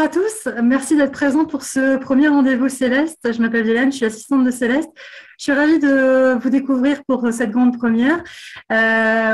à tous, merci d'être présents pour ce premier rendez-vous Céleste. Je m'appelle Hélène, je suis assistante de Céleste. Je suis ravie de vous découvrir pour cette grande première.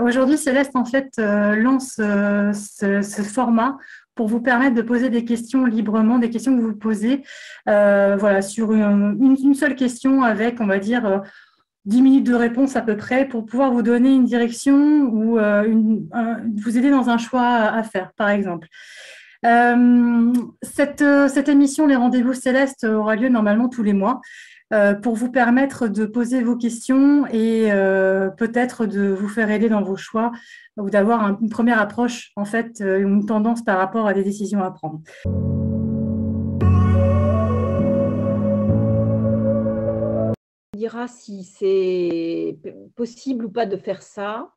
Aujourd'hui, Céleste en fait lance ce format pour vous permettre de poser des questions librement, des questions que vous posez voilà, sur une seule question avec, on va dire, 10 minutes de réponse à peu près pour pouvoir vous donner une direction ou vous aider dans un choix à faire, par exemple. Cette émission, les rendez-vous célestes, aura lieu normalement tous les mois pour vous permettre de poser vos questions et peut-être de vous faire aider dans vos choix ou d'avoir une première approche, en fait, une tendance par rapport à des décisions à prendre. Dira si c'est possible ou pas de faire ça.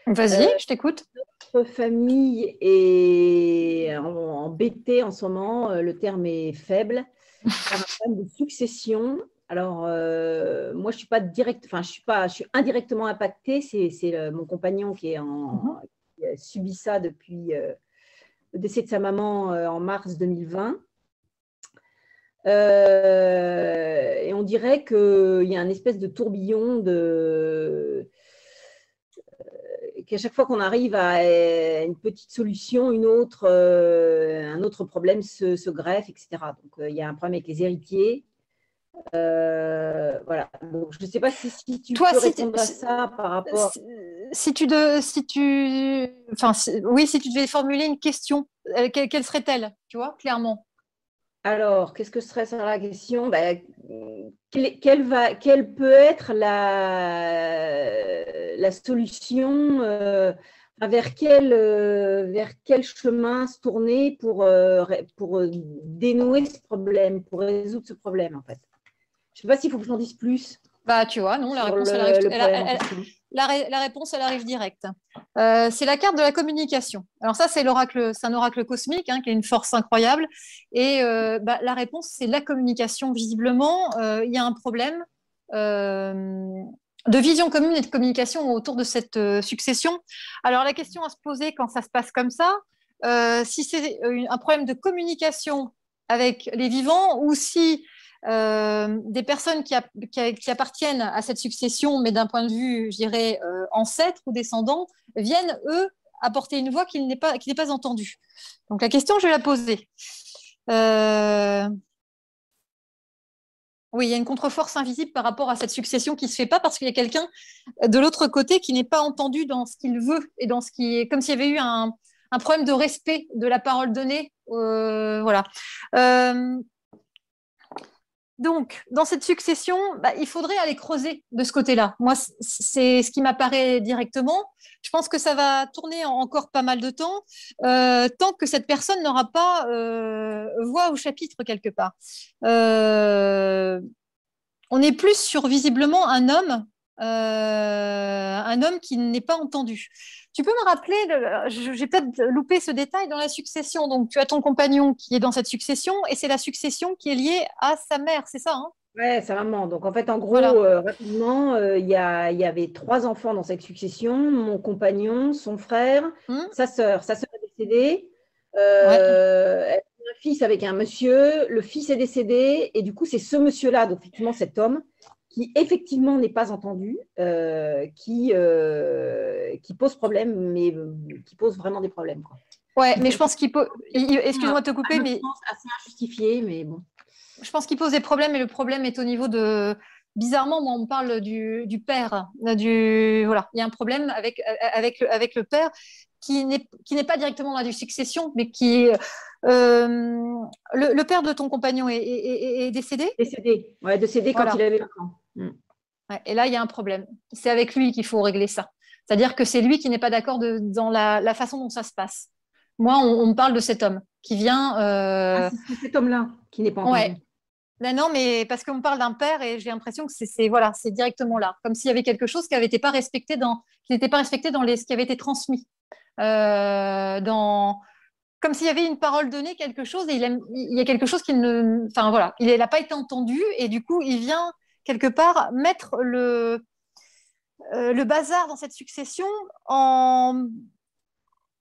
Vas-y, je t'écoute. Notre famille est embêtée en ce moment, le terme est faible, par un problème de succession. Alors, moi, je suis pas je suis indirectement impactée. C'est mon compagnon qui a subi ça depuis le décès de sa maman en mars 2020. Et on dirait qu'il y a un espèce de tourbillon qu'à chaque fois qu'on arrive à une petite solution, un autre problème se greffe, etc. Donc, il y a un problème avec les héritiers. Voilà. Donc, je ne sais pas si tu peux répondre à ça par rapport… Si tu devais formuler une question, quelle serait-elle, tu vois, clairement? Alors, qu'est-ce que serait ça la question? Quelle peut être la solution, vers quel chemin se tourner pour dénouer ce problème, pour résoudre ce problème, en fait. Je ne sais pas s'il faut que j'en dise plus. Bah, tu vois, non, la réponse, la réponse, elle arrive directe. C'est la carte de la communication. Alors ça, c'est un oracle cosmique qui est une force incroyable. Et la réponse, c'est la communication. Visiblement, il y a un problème de vision commune et de communication autour de cette succession. Alors la question à se poser quand ça se passe comme ça, si c'est un problème de communication avec les vivants ou si des personnes qui appartiennent à cette succession, mais d'un point de vue, je dirais, ancêtre ou descendant, viennent, eux, apporter une voix qui n'est pas entendue. Donc la question, je vais la poser. Oui, il y a une contre-force invisible par rapport à cette succession qui ne se fait pas parce qu'il y a quelqu'un de l'autre côté qui n'est pas entendu dans ce qu'il veut et dans ce qui est… Comme s'il y avait eu un problème de respect de la parole donnée. Voilà. Donc, dans cette succession, il faudrait aller creuser de ce côté-là. Moi, c'est ce qui m'apparaît directement. Je pense que ça va tourner encore pas mal de temps, tant que cette personne n'aura pas voix au chapitre quelque part. On est plus sur visiblement un homme qui n'est pas entendu. Tu peux me rappeler, j'ai peut-être loupé ce détail dans la succession. Donc, tu as ton compagnon qui est dans cette succession et c'est la succession qui est liée à sa mère, c'est ça, hein? Ouais, sa maman. Donc, en fait, en gros, voilà. Rapidement, il y avait 3 enfants dans cette succession. Mon compagnon, son frère, sa sœur. Sa sœur est décédée. Elle a un fils avec un monsieur. Le fils est décédé. Et du coup, c'est ce monsieur-là, donc effectivement, cet homme, qui effectivement n'est pas entendu, qui pose problème, mais qui pose vraiment des problèmes, quoi. Ouais, mais je pense qu'il pose… Excuse-moi de te couper, mais… assez injustifié, mais bon. Je pense qu'il pose des problèmes, et le problème est au niveau de… Bizarrement, moi, on me parle du père. Voilà. Il y a un problème avec le père qui n'est pas directement dans la succession, mais qui… le père de ton compagnon est décédé? Décédé, ouais, décédé quand il avait 20 ans. Ouais, et là, il y a un problème. C'est avec lui qu'il faut régler ça. C'est-à-dire que c'est lui qui n'est pas d'accord dans la façon dont ça se passe. Moi, on me parle de cet homme qui vient… c'est cet homme-là qui n'est pas entendu. Ouais. Non, mais parce qu'on me parle d'un père et j'ai l'impression que c'est directement là. Comme s'il y avait quelque chose qui n'était pas respecté dans ce qui avait été transmis. Comme s'il y avait une parole donnée, quelque chose, et il y a quelque chose il n'a pas été entendu, et du coup, il vient quelque part mettre le bazar dans cette succession en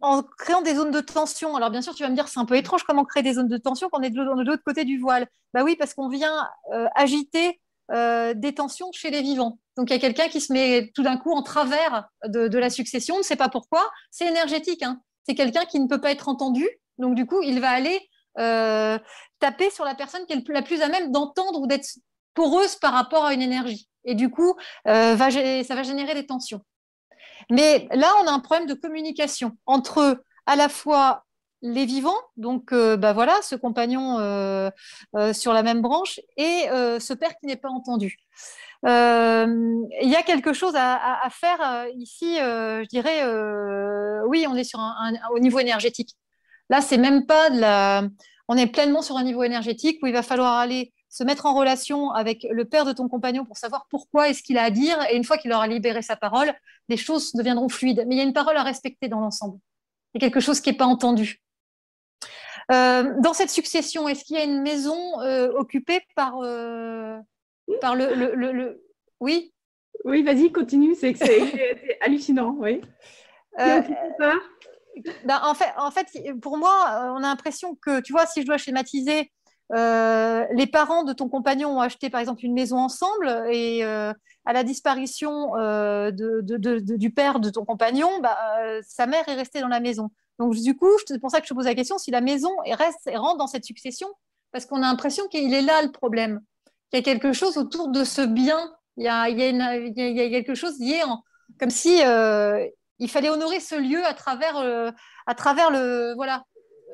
en créant des zones de tension. Alors, bien sûr, tu vas me dire, c'est un peu étrange comment créer des zones de tension quand on est de l'autre côté du voile. Bah oui, parce qu'on vient agiter des tensions chez les vivants. Donc, il y a quelqu'un qui se met tout d'un coup en travers de la succession, on ne sait pas pourquoi. C'est énergétique, hein. C'est quelqu'un qui ne peut pas être entendu. Donc, du coup, il va aller taper sur la personne qui est la plus à même d'entendre ou d'être poreuse par rapport à une énergie. Et du coup, ça va générer des tensions. Mais là, on a un problème de communication entre à la fois les vivants, donc voilà, ce compagnon sur la même branche, et ce père qui n'est pas entendu. Il y a quelque chose à faire ici, je dirais, oui, on est sur au niveau énergétique. Là, c'est même pas on est pleinement sur un niveau énergétique où il va falloir aller se mettre en relation avec le père de ton compagnon pour savoir pourquoi est-ce qu'il a à dire. Et une fois qu'il aura libéré sa parole, les choses deviendront fluides. Mais il y a une parole à respecter dans l'ensemble. Il y a quelque chose qui n'est pas entendu. Dans cette succession, est-ce qu'il y a une maison occupée par Oui. Oui, vas-y, continue. C'est hallucinant, oui. En fait, pour moi, on a l'impression que, tu vois, si je dois schématiser, les parents de ton compagnon ont acheté, par exemple, une maison ensemble et à la disparition du père de ton compagnon, sa mère est restée dans la maison. Donc, du coup, c'est pour ça que je te pose la question si la maison rentre dans cette succession, parce qu'on a l'impression qu'il est là le problème. Il y a quelque chose autour de ce bien. Il y a quelque chose lié comme si il fallait honorer ce lieu à travers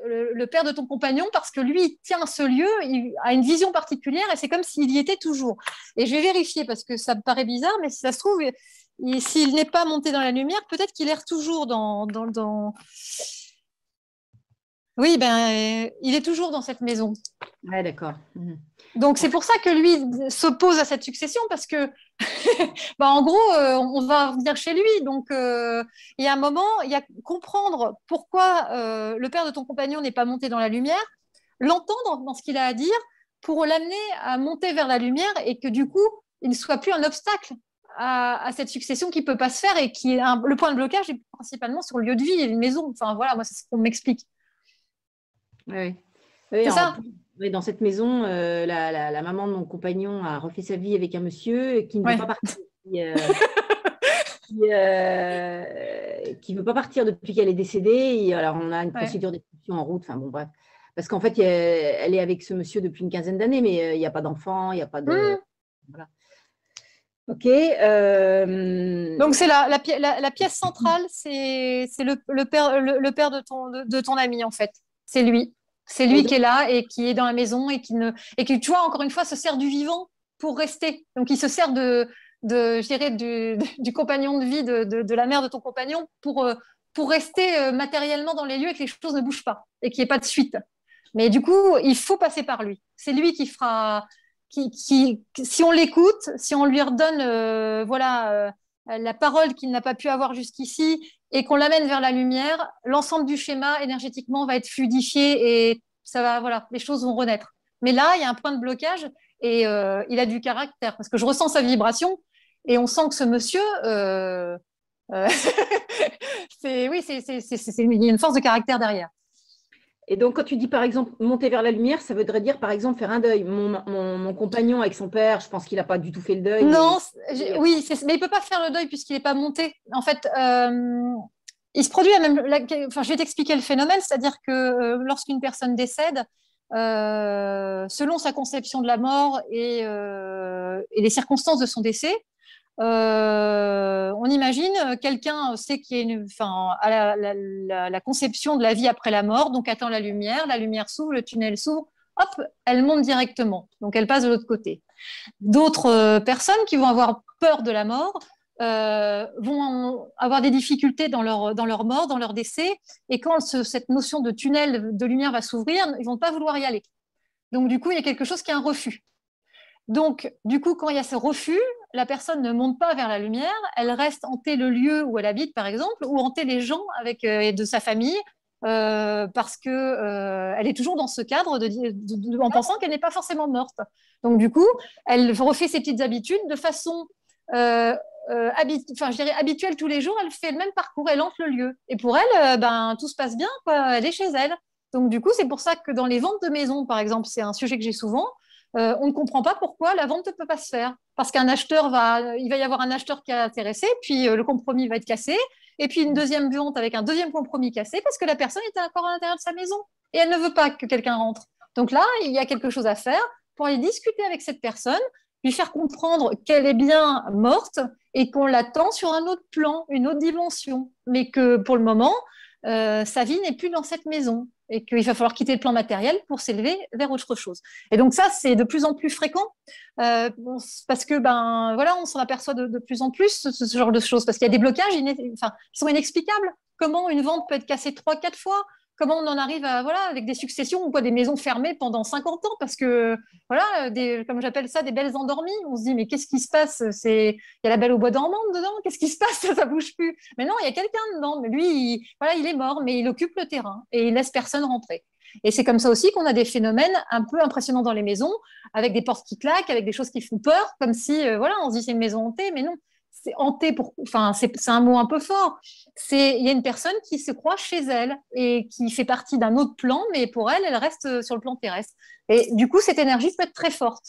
le père de ton compagnon, parce que lui, il tient ce lieu, il a une vision particulière et c'est comme s'il y était toujours. Et je vais vérifier parce que ça me paraît bizarre, mais si ça se trouve, s'il n'est pas monté dans la lumière, peut-être qu'il erre toujours dans... Oui, il est toujours dans cette maison. Ouais, d'accord. Donc, c'est pour ça que lui s'oppose à cette succession, parce que, en gros, on va revenir chez lui. Donc, il y a un moment, il y a comprendre pourquoi le père de ton compagnon n'est pas monté dans la lumière, l'entendre dans ce qu'il a à dire pour l'amener à monter vers la lumière et que, du coup, il ne soit plus un obstacle à cette succession qui ne peut pas se faire et qui est le point de blocage est principalement sur le lieu de vie et une maison. Enfin, voilà, moi, c'est ce qu'on m'explique. Oui. C'est ça. Oui, dans cette maison, la maman de mon compagnon a refait sa vie avec un monsieur qui ne veut pas partir. Qui veut pas partir depuis qu'elle est décédée. Et alors, on a une procédure d'expulsion en route. Enfin, bon, bref. Parce qu'en fait, elle est avec ce monsieur depuis une quinzaine d'années, mais il n'y a pas d'enfant, il n'y a pas de... Voilà. Ok. Donc, c'est la pièce centrale, c'est le père de ton ami, en fait. C'est lui. C'est lui qui est là et qui est dans la maison et qui, tu vois, encore une fois, se sert du vivant pour rester. Donc, il se sert je dirais, du compagnon de vie de la mère de ton compagnon pour rester matériellement dans les lieux et que les choses ne bougent pas et qu'il n'y ait pas de suite. Mais du coup, il faut passer par lui. C'est lui qui fera... si on l'écoute, si on lui redonne la parole qu'il n'a pas pu avoir jusqu'ici et qu'on l'amène vers la lumière, l'ensemble du schéma énergétiquement va être fluidifié et les choses vont renaître. Mais là, il y a un point de blocage et il a du caractère parce que je ressens sa vibration et on sent que ce monsieur, il y a une force de caractère derrière. Et donc, quand tu dis, par exemple, monter vers la lumière, ça voudrait dire, par exemple, faire un deuil. Mon compagnon avec son père, je pense qu'il n'a pas du tout fait le deuil. Non, mais il ne peut pas faire le deuil puisqu'il n'est pas monté. En fait, il se produit je vais t'expliquer le phénomène, c'est-à-dire que lorsqu'une personne décède, selon sa conception de la mort et les circonstances de son décès, on imagine quelqu'un sait qu'il y a la conception de la vie après la mort, donc attend la lumière s'ouvre, le tunnel s'ouvre, hop, elle monte directement, donc elle passe de l'autre côté. D'autres personnes qui vont avoir peur de la mort vont avoir des difficultés dans leur mort, dans leur décès, et quand cette notion de tunnel de lumière va s'ouvrir, ils vont pas vouloir y aller. Donc du coup, il y a quelque chose qui est un refus. Donc, du coup, quand il y a ce refus, la personne ne monte pas vers la lumière, elle reste hanter le lieu où elle habite, par exemple, ou hanter les gens de sa famille, parce que elle est toujours dans ce cadre en pensant qu'elle n'est pas forcément morte. Donc, du coup, elle refait ses petites habitudes de façon je dirais habituelle tous les jours, elle fait le même parcours, elle entre le lieu. Et pour elle, tout se passe bien, quoi. Elle est chez elle. Donc, du coup, c'est pour ça que dans les ventes de maisons, par exemple, c'est un sujet que j'ai souvent, on ne comprend pas pourquoi la vente ne peut pas se faire. Parce qu'un acheteur il va y avoir un acheteur qui est intéressé, puis le compromis va être cassé, et puis une deuxième vente avec un deuxième compromis cassé, parce que la personne est encore à l'intérieur de sa maison. Et elle ne veut pas que quelqu'un rentre. Donc là, il y a quelque chose à faire pour aller discuter avec cette personne, lui faire comprendre qu'elle est bien morte et qu'on l'attend sur un autre plan, une autre dimension, mais que pour le moment, sa vie n'est plus dans cette maison et qu'il va falloir quitter le plan matériel pour s'élever vers autre chose. Et donc ça, c'est de plus en plus fréquent parce que voilà, on s'en aperçoit de plus en plus ce genre de choses parce qu'il y a des blocages qui sont inexplicables. Comment une vente peut être cassée 3-4 fois? Comment on en arrive à, voilà, avec des successions ou quoi, des maisons fermées pendant 50 ans parce que, voilà, comme j'appelle ça, des belles endormies. On se dit, mais qu'est-ce qui se passe? Il y a la belle au bois dormant dedans, qu'est-ce qui se passe? Ça bouge plus. Mais non, il y a quelqu'un dedans. Mais lui, voilà, il est mort, mais il occupe le terrain et il laisse personne rentrer. Et c'est comme ça aussi qu'on a des phénomènes un peu impressionnants dans les maisons, avec des portes qui claquent, avec des choses qui font peur, comme si, voilà, on se dit c'est une maison hantée, mais non. C'est hanté c'est un mot un peu fort. Il y a une personne qui se croit chez elle et qui fait partie d'un autre plan, mais pour elle, elle reste sur le plan terrestre. Et du coup, cette énergie peut être très forte.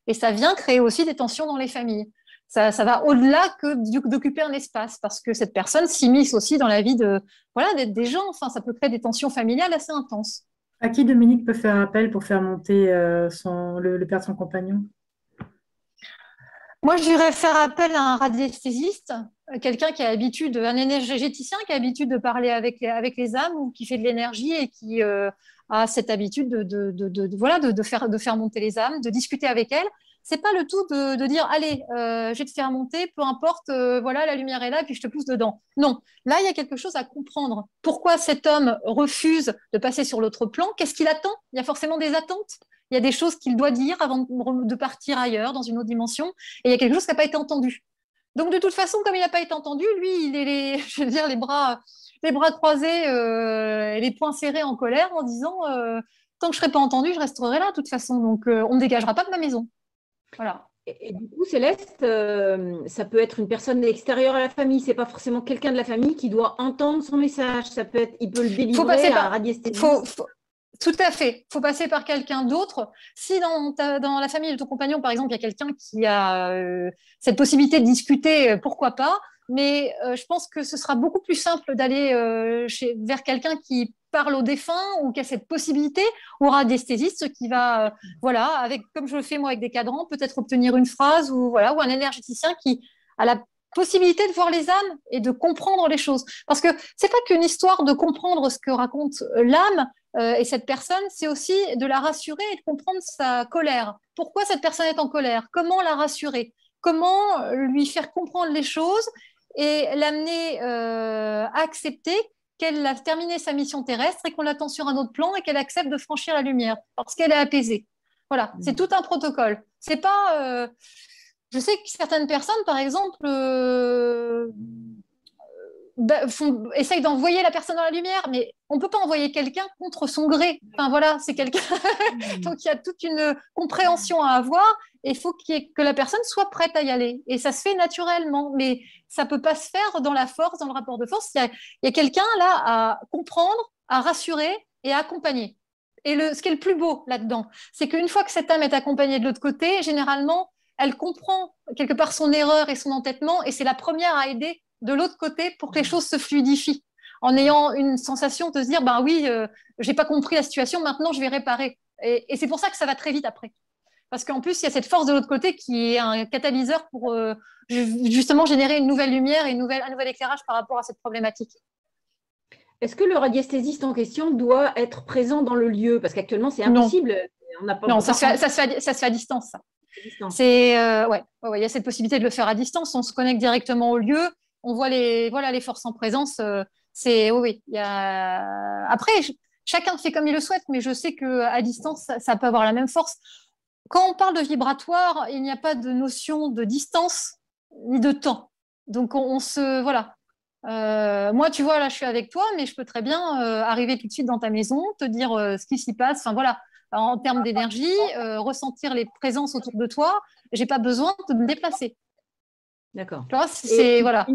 Et ça vient créer aussi des tensions dans les familles. Ça va au-delà que d'occuper un espace, parce que cette personne s'immisce aussi dans la vie des gens. Enfin, ça peut créer des tensions familiales assez intenses. À qui Dominique peut faire appel pour faire monter le père de son compagnon? Moi, je dirais faire appel à un radiesthésiste, quelqu'un qui a l'habitude, un énergéticien qui a l'habitude de parler avec les âmes ou qui fait de l'énergie et qui a cette habitude de faire monter les âmes, de discuter avec elles. C'est pas le tout de dire allez, je vais te faire monter, peu importe, voilà, la lumière est là, puis je te pousse dedans. Non, là, il y a quelque chose à comprendre. Pourquoi cet homme refuse de passer sur l'autre plan? Qu'est-ce qu'il attend? Il y a forcément des attentes. Il y a des choses qu'il doit dire avant de partir ailleurs, dans une autre dimension, et il y a quelque chose qui n'a pas été entendu. Donc, de toute façon, comme il n'a pas été entendu, lui, il est, je veux dire, les bras croisés et les poings serrés en colère en disant tant que je ne serai pas entendu, je resterai là, de toute façon. Donc, on ne me dégagera pas de ma maison. Voilà. Et du coup, Céleste, ça peut être une personne extérieure à la famille. C'est pas forcément quelqu'un de la famille qui doit entendre son message. Ça peut être, il peut le délivrer à un radiesthésiste. Tout à fait. Il faut passer par quelqu'un d'autre. Si dans la famille de ton compagnon, par exemple, il y a quelqu'un qui a cette possibilité de discuter, pourquoi pas. Mais je pense que ce sera beaucoup plus simple d'aller vers quelqu'un qui parle aux défunts ou qui a cette possibilité, ou radiesthésiste qui va, voilà, comme je le fais moi avec des cadrans, peut-être obtenir une phrase ou un énergéticien qui a la possibilité de voir les âmes et de comprendre les choses. Parce que c'est pas qu'une histoire de comprendre ce que raconte l'âme et cette personne, c'est aussi de la rassurer et de comprendre sa colère. Pourquoi cette personne est en colère? Comment la rassurer? Comment lui faire comprendre les choses et l'amener à accepter qu'elle a terminé sa mission terrestre et qu'on l'attend sur un autre plan et qu'elle accepte de franchir la lumière parce qu'elle est apaisée. Voilà, c'est tout un protocole. C'est pas... Je sais que certaines personnes, par exemple, essayent d'envoyer la personne dans la lumière, mais on ne peut pas envoyer quelqu'un contre son gré. Enfin voilà, c'est quelqu'un. Donc il y a toute une compréhension à avoir et il faut que la personne soit prête à y aller. Et ça se fait naturellement, mais ça ne peut pas se faire dans la force, dans le rapport de force. Il y a quelqu'un là à comprendre, à rassurer et à accompagner. Et ce qui est le plus beau là-dedans, c'est qu'une fois que cette âme est accompagnée de l'autre côté, généralement, elle comprend quelque part son erreur et son entêtement et c'est la première à aider de l'autre côté pour que les choses se fluidifient en ayant une sensation de se dire ben oui, j'ai pas compris la situation, maintenant je vais réparer. Et c'est pour ça que ça va très vite après. Parce qu'en plus, il y a cette force de l'autre côté qui est un catalyseur pour justement générer une nouvelle lumière et un nouvel éclairage par rapport à cette problématique. Est-ce que le radiesthésiste en question doit être présent dans le lieu? Parce qu'actuellement, c'est impossible. Non, ça se fait à distance, ça. Il y a cette possibilité de le faire à distance. On se connecte directement au lieu, on voit les forces en présence. Après, chacun fait comme il le souhaite, mais je sais qu'à distance, ça peut avoir la même force. Quand on parle de vibratoire, il n'y a pas de notion de distance ni de temps. Donc, voilà. Moi, tu vois, là, je suis avec toi, mais je peux très bien arriver tout de suite dans ta maison, te dire ce qui s'y passe. Enfin, voilà. En termes d'énergie, ressentir les présences autour de toi, j'ai pas besoin de me déplacer. D'accord. Tu vois, c'est voilà.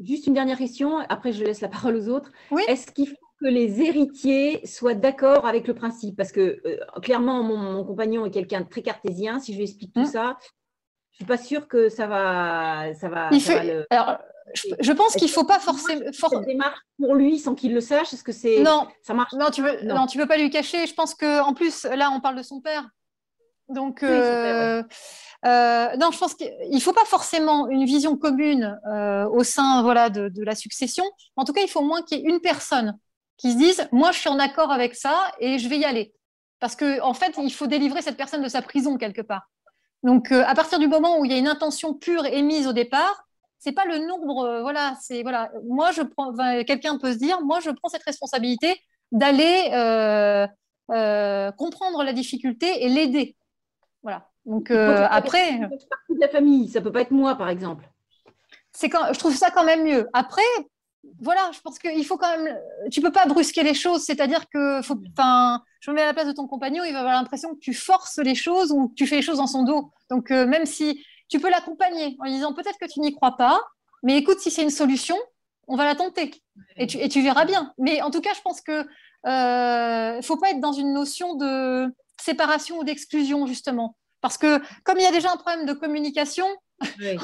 Juste une dernière question, après je laisse la parole aux autres. Oui. Est-ce qu'il faut que les héritiers soient d'accord avec le principe? Parce que clairement, mon compagnon est quelqu'un de très cartésien. Si je lui explique tout ça, je ne suis pas sûre que ça va le… Alors, je pense qu'il ne faut pas forcément… Cette démarche pour lui sans qu'il le sache, est-ce que ça marche? Non, tu ne peux pas lui cacher. Je pense qu'en plus, là, on parle de son père. Donc, oui, son père, non, je pense qu'il ne faut pas forcément une vision commune au sein voilà, de la succession. En tout cas, il faut au moins qu'il y ait une personne qui se dise « Moi, je suis en accord avec ça et je vais y aller. » Parce qu'en fait, il faut délivrer cette personne de sa prison quelque part. Donc, à partir du moment où il y a une intention pure émise au départ, c'est pas le nombre, voilà, c'est voilà. Moi, quelqu'un peut se dire, moi, je prends cette responsabilité d'aller comprendre la difficulté et l'aider. Voilà. Donc après, ça peut être partie de la famille, ça peut pas être moi, par exemple. Je trouve ça quand même mieux. Après, voilà, je pense qu'il faut quand même. Tu peux pas brusquer les choses, c'est-à-dire que, je me mets à la place de ton compagnon, il va avoir l'impression que tu forces les choses ou que tu fais les choses dans son dos. Donc même si tu peux l'accompagner en lui disant peut-être que tu n'y crois pas, mais écoute, si c'est une solution, on va la tenter et tu verras bien. Mais en tout cas, je pense que faut pas être dans une notion de séparation ou d'exclusion justement, parce que comme il y a déjà un problème de communication. Oui.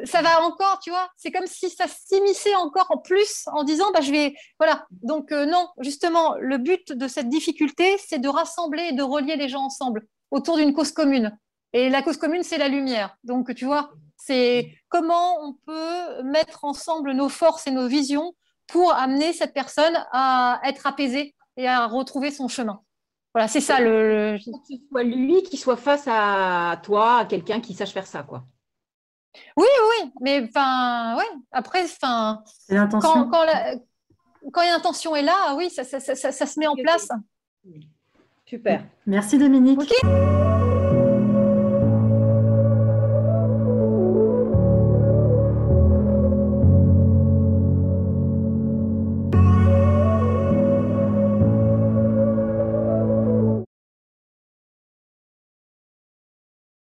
Ça va encore, tu vois, c'est comme si ça s'immisçait encore en plus en disant je vais, voilà, donc non, justement le but de cette difficulté c'est de rassembler et de relier les gens ensemble autour d'une cause commune, et la cause commune c'est la lumière, donc tu vois, c'est comment on peut mettre ensemble nos forces et nos visions pour amener cette personne à être apaisée et à retrouver son chemin. Voilà, c'est ça que ce soit lui qui soit face à toi, à quelqu'un qui sache faire ça, quoi. Oui, mais ouais. Après, quand l'intention est là, oui, ça se met en place. Super. Merci Dominique. Okay.